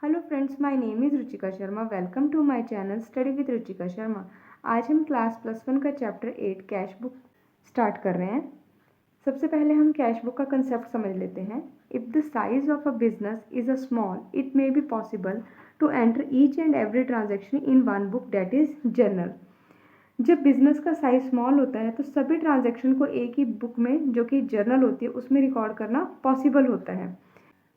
Hello friends, my name is Ruchika Sharma. Welcome to my channel study with Ruchika Sharma. आज हम class +1 का chapter 8 cash book start कर रहे हैं। सबसे पहले हम कैश बुक का कंसेप्ट समझ लेते हैं। If the size of a business is a small, it may be possible to enter each and every transaction in one book, that is journal. जब बिजनेस का साइज स्मॉल होता है तो सभी ट्रांजेक्शन को एक ही बुक में, जो कि जर्नल होती है, उसमें रिकॉर्ड करना पॉसिबल होता है।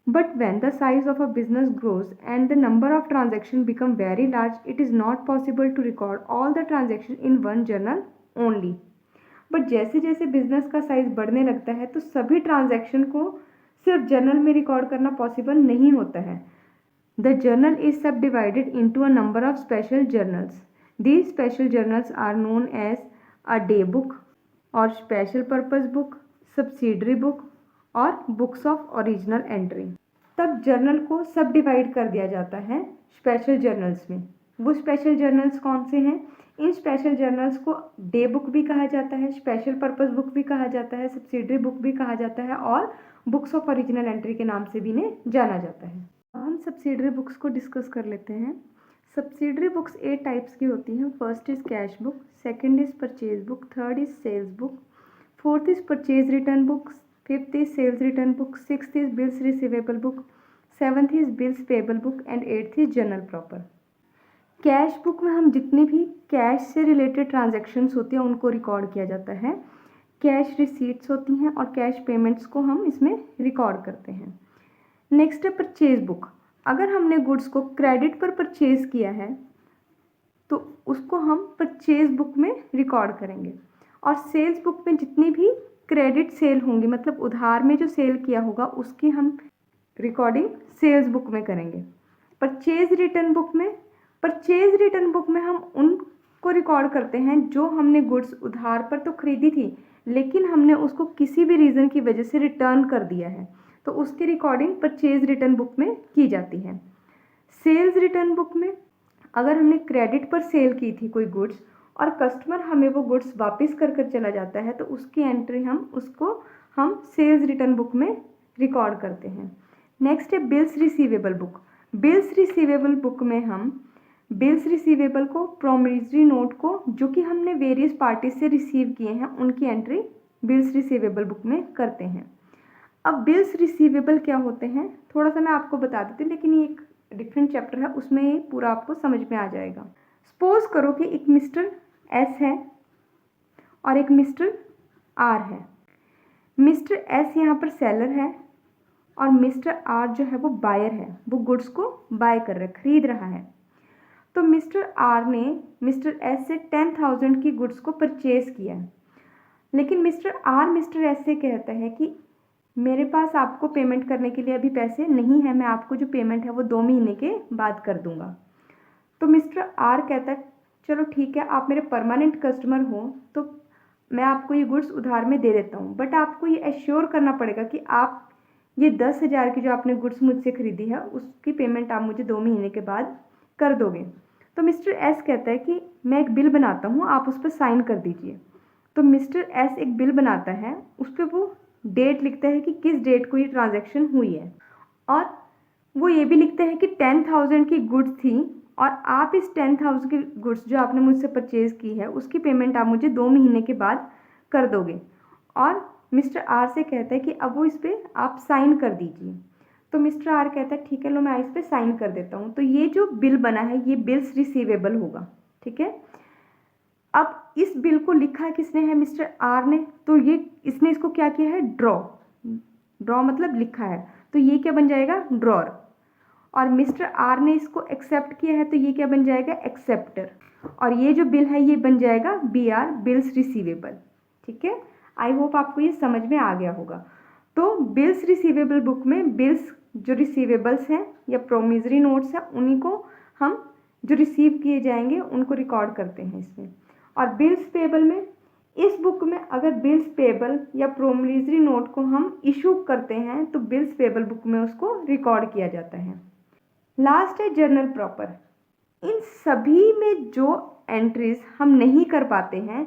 But when the size of a business grows and the number of transactions become very large, it is not possible to record all the transactions in one journal only. But जैसे जैसे business का size बढ़ने लगता है तो सभी transaction को सिर्फ जर्नल में रिकॉर्ड करना पॉसिबल नहीं होता है। The journal is subdivided into a number of special journals. These special journals are known as a day book और special purpose book, subsidiary book और बुक्स ऑफ ओरिजिनल एंट्री। तब journal को सब divide कर दिया जाता है special journals में। वो स्पेशल जर्नल्स कौन से हैं? इन स्पेशल जर्नल्स को डे बुक भी कहा जाता है, स्पेशल पर्पस बुक भी कहा जाता है, सब्सिडरी बुक भी कहा जाता है और बुक्स ऑफ ओरिजिनल एंट्री के नाम से भी इन्हें जाना जाता है। हम सब्सिडरी बुक्स को डिस्कस कर लेते हैं। सब्सिडरी बुक्स 8 टाइप्स की होती हैं। First is cash book, second is purchase book, third is sales book, fourth is purchase return book, fifth is sales return book, sixth is bills receivable book, seventh is bills payable book and eighth is journal proper. Cash book में हम जितनी भी cash से related transactions होती हैं उनको record किया जाता है। कैश रिसीट्स होती हैं और कैश पेमेंट्स को हम इसमें रिकॉर्ड करते हैं। नेक्स्ट है परचेज बुक। अगर हमने गुड्स को क्रेडिट पर परचेज किया है तो उसको हम परचेज बुक में रिकॉर्ड करेंगे। और सेल्स बुक में जितनी भी क्रेडिट सेल होंगी, मतलब उधार में जो सेल किया होगा, उसकी हम रिकॉर्डिंग सेल्स बुक में करेंगे। परचेज रिटर्न बुक में हम उनको रिकॉर्ड करते हैं जो हमने गुड्स उधार पर तो खरीदी थी, लेकिन हमने उसको किसी भी रीज़न की वजह से रिटर्न कर दिया है, तो उसकी रिकॉर्डिंग परचेज रिटर्न बुक में की जाती है। सेल्स रिटर्न बुक में अगर हमने क्रेडिट पर सेल की थी कोई गुड्स और कस्टमर हमें वो गुड्स वापस कर चला जाता है, तो उसकी एंट्री हम सेल्स रिटर्न बुक में रिकॉर्ड करते हैं। नेक्स्ट है bills receivable book. Bills receivable book में हम बिल्स रिसीवेबल को, प्रोमिसरी नोट को, जो कि हमने वेरियस पार्टी से रिसीव किए हैं, उनकी एंट्री बिल्स रिसीवेबल बुक में करते हैं। अब बिल्स रिसीवेबल क्या होते हैं थोड़ा सा मैं आपको बता देती हूँ, लेकिन ये एक डिफरेंट चैप्टर है, उसमें ये पूरा आपको समझ में आ जाएगा। सपोज करो कि एक मिस्टर एस है और एक मिस्टर आर है। मिस्टर एस यहाँ पर सेलर है और मिस्टर आर जो है वो बायर है, वो गुड्स को बाय कर रहा है, खरीद रहा है। तो मिस्टर आर ने मिस्टर एस से 10,000 की गुड्स को परचेज किया है, लेकिन मिस्टर एस से कहता है कि मेरे पास आपको पेमेंट करने के लिए अभी पैसे नहीं है, मैं आपको जो पेमेंट है वो 2 महीने के बाद कर दूंगा। तो मिस्टर आर कहता है चलो ठीक है, आप मेरे परमानेंट कस्टमर हो तो मैं आपको ये गुड्स उधार में दे देता हूँ, बट आपको ये एश्योर करना पड़ेगा कि आप ये 10,000 की जो आपने गुड्स मुझसे खरीदी है उसकी पेमेंट आप मुझे 2 महीने के बाद कर दोगे। तो मिस्टर एस कहता है कि मैं एक बिल बनाता हूँ, आप उस पर साइन कर दीजिए। तो मिस्टर एस एक बिल बनाता है, उस पर वो डेट लिखता है कि किस डेट को ये ट्रांजैक्शन हुई है, और वो ये भी लिखते हैं कि 10,000 की गुड्स थी और आप इस 10,000 की गुड्स जो आपने मुझसे परचेज़ की है उसकी पेमेंट आप मुझे 2 महीने के बाद कर दोगे। और मिस्टर आर से कहता है कि अब वो इस पर आप साइन कर दीजिए। तो मिस्टर आर कहता है ठीक है, लो मैं इस पर साइन कर देता हूँ। तो ये जो बिल बना है ये बिल्स रिसीवेबल होगा, ठीक है। अब इस बिल को लिखा किसने है? मिस्टर आर ने। तो ये इसने इसको क्या किया है? ड्रॉ मतलब लिखा है, तो ये क्या बन जाएगा? ड्रॉर। और मिस्टर आर ने इसको एक्सेप्ट किया है, तो ये क्या बन जाएगा? एक्सेप्टर। और ये जो बिल है ये बन जाएगा BR, बिल्स रिसीवेबल, ठीक है। आई होप आपको ये समझ में आ गया होगा। तो बिल्स रिसीवेबल बुक में बिल्स जो रिसीवेबल्स हैं या प्रोमिसरी नोट्स हैं उन्हीं को हम जो रिसीव किए जाएंगे उनको रिकॉर्ड करते हैं इसमें। और बिल्स पेबल में, इस बुक में अगर बिल्स पेबल या प्रोमिसरी नोट को हम इशू करते हैं तो बिल्स पेबल बुक में उसको रिकॉर्ड किया जाता है। लास्ट है जर्नल प्रॉपर। इन सभी में जो एंट्रीज हम नहीं कर पाते हैं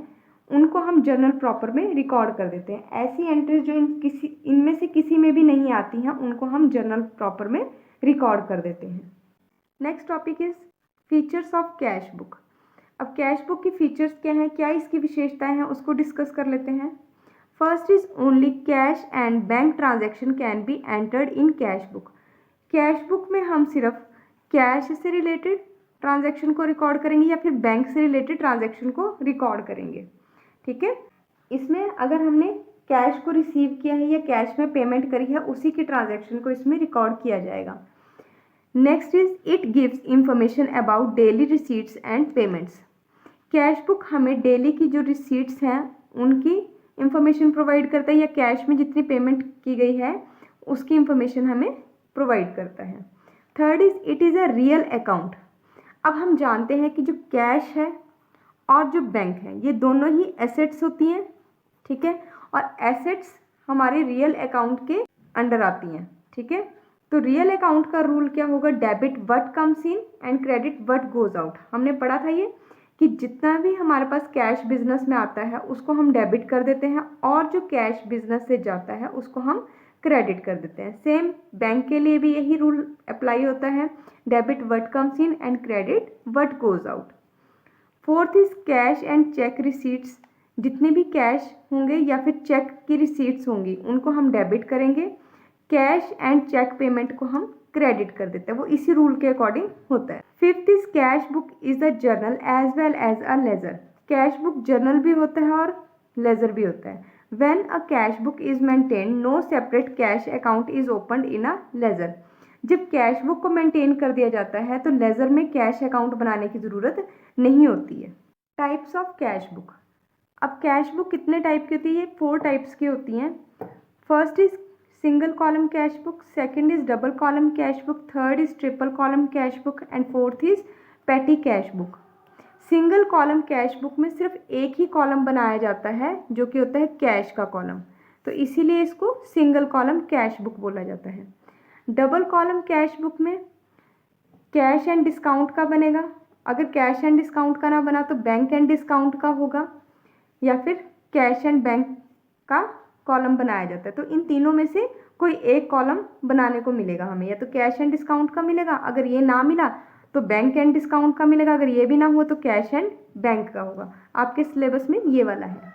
उनको हम जर्नल प्रॉपर में रिकॉर्ड कर देते हैं। ऐसी एंट्रीज जो इनमें से किसी में भी नहीं आती हैं उनको हम जर्नल प्रॉपर में रिकॉर्ड कर देते हैं। Next topic is features of cash book. अब कैश बुक की फीचर्स क्या हैं, क्या इसकी विशेषताएं हैं, उसको डिस्कस कर लेते हैं। First is only cash and bank transaction can be entered in cash book. Cash book में हम सिर्फ कैश से रिलेटेड ट्रांजैक्शन को रिकॉर्ड करेंगे या फिर बैंक से रिलेटेड ट्रांजैक्शन को रिकॉर्ड करेंगे। ठीक है, इसमें अगर हमने कैश को रिसीव किया है या कैश में पेमेंट करी है, उसी की ट्रांजैक्शन को इसमें रिकॉर्ड किया जाएगा। Next is it gives information about daily receipts and payments. Cash book हमें डेली की जो रिसीट्स हैं उनकी इंफॉर्मेशन प्रोवाइड करता है, या कैश में जितनी पेमेंट की गई है उसकी इंफॉर्मेशन हमें प्रोवाइड करता है। Third is it is a real account. अब हम जानते हैं कि जो कैश है और जो बैंक है ये दोनों ही एसेट्स होती हैं। ठीक है, और एसेट्स हमारे रियल अकाउंट के अंडर आती हैं। ठीक है, तो रियल अकाउंट का रूल क्या होगा, debit what comes in and credit what goes out. हमने पढ़ा था ये कि जितना भी हमारे पास कैश बिजनेस में आता है उसको हम डेबिट कर देते हैं, और जो कैश बिजनेस से जाता है उसको हम क्रेडिट कर देते हैं। सेम बैंक के लिए भी यही रूल अप्लाई होता है, debit what comes in and credit what goes out. Fourth is cash and cheque receipts. जितने भी कैश होंगे या फिर चेक की रिसीट्स होंगी उनको हम डेबिट करेंगे, कैश एंड चेक पेमेंट को हम क्रेडिट कर देते हैं, वो इसी रूल के अकॉर्डिंग होता है। Fifth is cash book is a journal as well as a ledger. Cash book journal भी होता है और लेजर भी होता है। When a cash book is maintain no separate cash account is opened in a ledger. जब cash book को maintain कर दिया जाता है तो लेजर में कैश अकाउंट बनाने की ज़रूरत नहीं होती है। Types of cash book. अब कैश बुक कितने टाइप की होती है, 4 टाइप्स की होती हैं। First is single column cash book, second is double column cash book, third is triple column cash book and fourth is पेटी cash book. Single column cash book में सिर्फ एक ही कॉलम बनाया जाता है जो कि होता है कैश का कॉलम, तो इसीलिए इसको सिंगल कॉलम कैश बुक बोला जाता है। डबल कॉलम कैश बुक में कैश एंड डिस्काउंट का बनेगा, अगर कैश एंड डिस्काउंट का ना बना तो बैंक एंड डिस्काउंट का होगा, या फिर कैश एंड बैंक का कॉलम बनाया जाता है। तो इन तीनों में से कोई एक कॉलम बनाने को मिलेगा हमें, या तो कैश एंड डिस्काउंट का मिलेगा, अगर ये ना मिला तो बैंक एंड डिस्काउंट का मिलेगा, अगर ये भी ना हो तो कैश एंड बैंक का होगा। आपके सिलेबस में ये वाला है।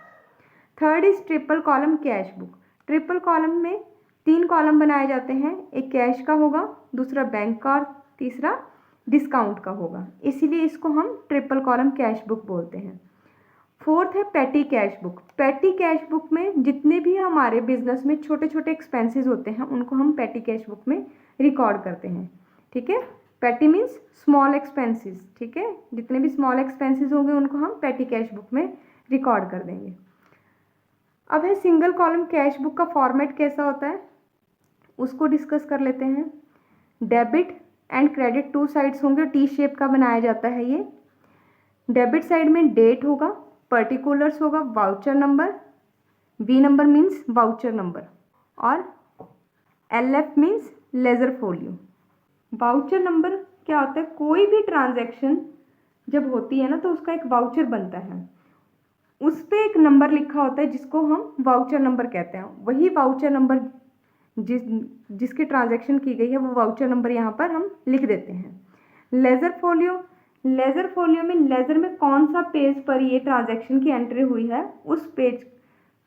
Third is triple column cash book. Triple column में 3 कॉलम बनाए जाते हैं, एक कैश का होगा, दूसरा बैंक का और तीसरा डिस्काउंट का होगा, इसीलिए इसको हम ट्रिपल कॉलम कैश बुक बोलते हैं। फोर्थ है पेटी कैश बुक। पेटी कैश बुक में जितने भी हमारे बिजनेस में छोटे छोटे एक्सपेंसेस होते हैं उनको हम पेटी कैश बुक में रिकॉर्ड करते हैं। ठीक है, पेटी मीन्स स्मॉल एक्सपेंसेस। ठीक है, जितने भी स्मॉल एक्सपेंसेस होंगे उनको हम पेटी कैश बुक में रिकॉर्ड कर देंगे। अब है सिंगल कॉलम कैश बुक का फॉर्मेट कैसा होता है, उसको डिस्कस कर लेते हैं। डेबिट एंड क्रेडिट 2 साइड्स होंगे, टी शेप का बनाया जाता है ये। डेबिट साइड में डेट होगा, पर्टिकुलर्स होगा, voucher number, V number means voucher number, और LF means ledger folio. Voucher number क्या होता है, कोई भी ट्रांजैक्शन जब होती है ना तो उसका एक वाउचर बनता है, उस पर एक नंबर लिखा होता है जिसको हम वाउचर नंबर कहते हैं। वही वाउचर नंबर जिसकी ट्रांजैक्शन की गई है वो वाउचर नंबर यहाँ पर हम लिख देते हैं। लेजर फोलियो, लेजर फोलियो में लेजर में कौन सा पेज पर ये ट्रांजैक्शन की एंट्री हुई है उस पेज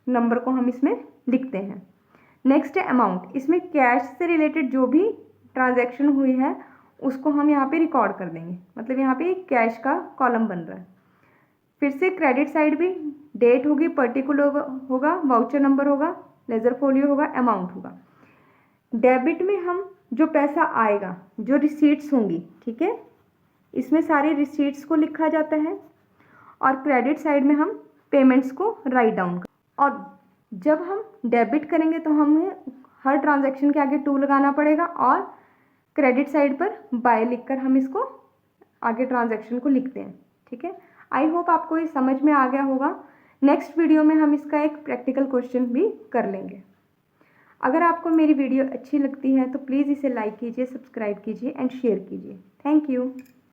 नंबर को हम इसमें लिखते हैं। नेक्स्ट है अमाउंट, इसमें कैश से रिलेटेड जो भी ट्रांजैक्शन हुई है उसको हम यहाँ पे रिकॉर्ड कर देंगे, मतलब यहाँ पे कैश का कॉलम बन रहा है। फिर से क्रेडिट साइड भी डेट होगी, पर्टिकुलर होगा, वाउचर नंबर होगा, लेजर फोलियो होगा, अमाउंट होगा। डेबिट में हम जो पैसा आएगा, जो रिसीट्स होंगी, ठीक है, इसमें सारे रिसीट्स को लिखा जाता है, और क्रेडिट साइड में हम पेमेंट्स को राइट डाउन कर, और जब हम डेबिट करेंगे तो हमें हर ट्रांजैक्शन के आगे 2 लगाना पड़ेगा, और क्रेडिट साइड पर बाय लिखकर हम इसको आगे ट्रांजैक्शन को लिखते हैं। ठीक है, आई होप आपको ये समझ में आ गया होगा। नेक्स्ट वीडियो में हम इसका एक प्रैक्टिकल क्वेश्चन भी कर लेंगे। अगर आपको मेरी वीडियो अच्छी लगती है तो प्लीज़ इसे लाइक कीजिए, सब्सक्राइब कीजिए एंड शेयर कीजिए। Thank you.